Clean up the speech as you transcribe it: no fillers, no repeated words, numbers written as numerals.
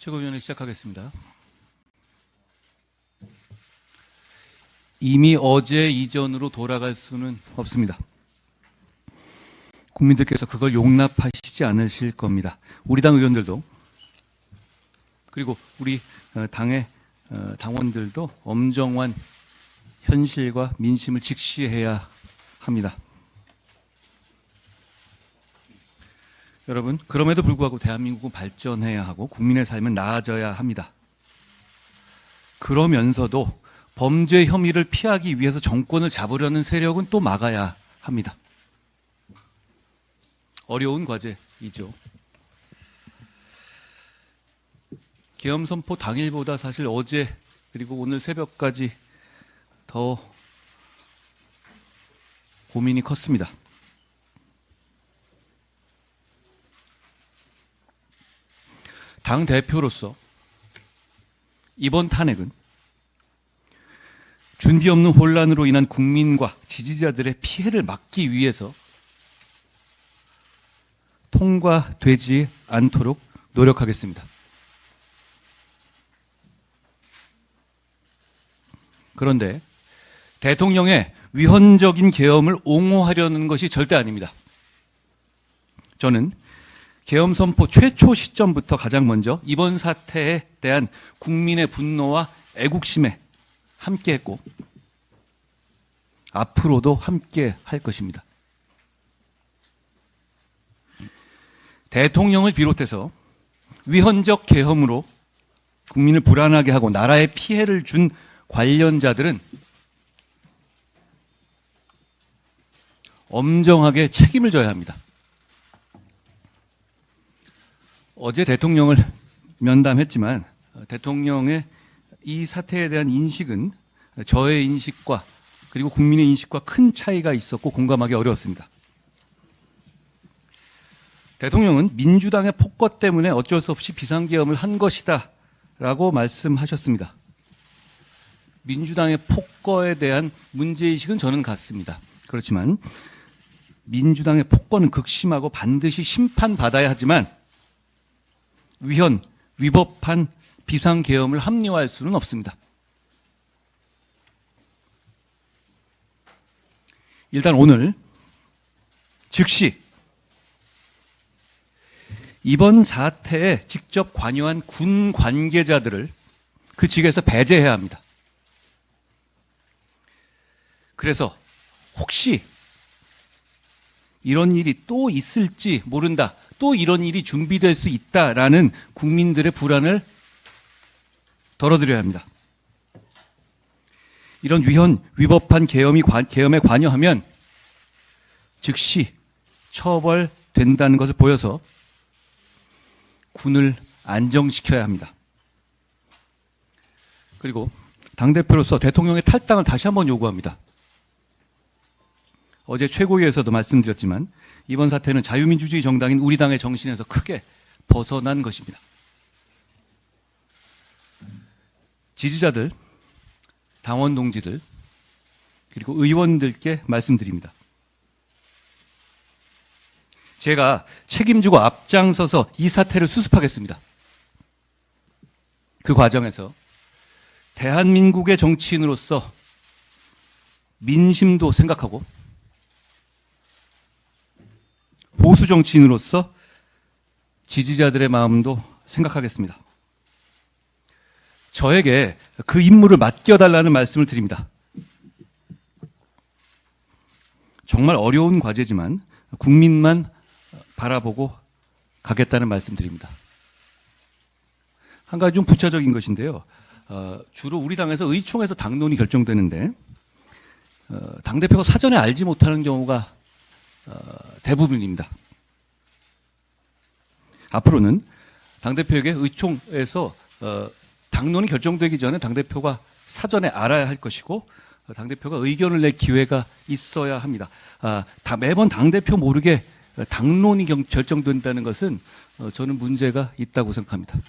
최고위원회 시작하겠습니다. 이미 어제 이전으로 돌아갈 수는 없습니다. 국민들께서 그걸 용납하시지 않으실 겁니다. 우리 당 의원들도 그리고 우리 당의 당원들도 엄정한 현실과 민심을 직시해야 합니다. 여러분, 그럼에도 불구하고 대한민국은 발전해야 하고 국민의 삶은 나아져야 합니다. 그러면서도 범죄 혐의를 피하기 위해서 정권을 잡으려는 세력은 또 막아야 합니다. 어려운 과제이죠. 계엄 선포 당일보다 사실 어제 그리고 오늘 새벽까지 더 고민이 컸습니다. 당 대표로서 이번 탄핵은 준비 없는 혼란으로 인한 국민과 지지자들의 피해를 막기 위해서 통과되지 않도록 노력하겠습니다. 그런데 대통령의 위헌적인 계엄을 옹호하려는 것이 절대 아닙니다. 저는 계엄 선포 최초 시점부터 가장 먼저 이번 사태에 대한 국민의 분노와 애국심에 함께했고 앞으로도 함께 할 것입니다. 대통령을 비롯해서 위헌적 계엄으로 국민을 불안하게 하고 나라에 피해를 준 관련자들은 엄정하게 책임을 져야 합니다. 어제 대통령을 면담했지만 대통령의 이 사태에 대한 인식은 저의 인식과 그리고 국민의 인식과 큰 차이가 있었고 공감하기 어려웠습니다. 대통령은 민주당의 폭거 때문에 어쩔 수 없이 비상계엄을 한 것이다 라고 말씀하셨습니다. 민주당의 폭거에 대한 문제의식은 저는 같습니다. 그렇지만 민주당의 폭거는 극심하고 반드시 심판받아야 하지만 위헌, 위법한 비상계엄을 합리화할 수는 없습니다. 일단 오늘 즉시 이번 사태에 직접 관여한 군 관계자들을 그 직에서 배제해야 합니다. 그래서 혹시 이런 일이 또 있을지 모른다, 또 이런 일이 준비될 수 있다라는 국민들의 불안을 덜어드려야 합니다. 이런 위헌, 위법한 계엄에 관여하면 즉시 처벌된다는 것을 보여서 군을 안정시켜야 합니다. 그리고 당대표로서 대통령의 탈당을 다시 한번 요구합니다. 어제 최고위에서도 말씀드렸지만 이번 사태는 자유민주주의 정당인 우리 당의 정신에서 크게 벗어난 것입니다. 지지자들, 당원 동지들, 그리고 의원들께 말씀드립니다. 제가 책임지고 앞장서서 이 사태를 수습하겠습니다. 그 과정에서 대한민국의 정치인으로서 민심도 생각하고 보수 정치인으로서 지지자들의 마음도 생각하겠습니다. 저에게 그 임무를 맡겨달라는 말씀을 드립니다. 정말 어려운 과제지만 국민만 바라보고 가겠다는 말씀 드립니다. 한 가지 좀 부차적인 것인데요. 주로 우리 당에서 의총에서 당론이 결정되는데 당대표가 사전에 알지 못하는 경우가 대부분입니다. 앞으로는 당대표에게 의총에서 당론이 결정되기 전에 당대표가 사전에 알아야 할 것이고 당대표가 의견을 낼 기회가 있어야 합니다. 매번 당대표 모르게 당론이 결정된다는 것은 저는 문제가 있다고 생각합니다.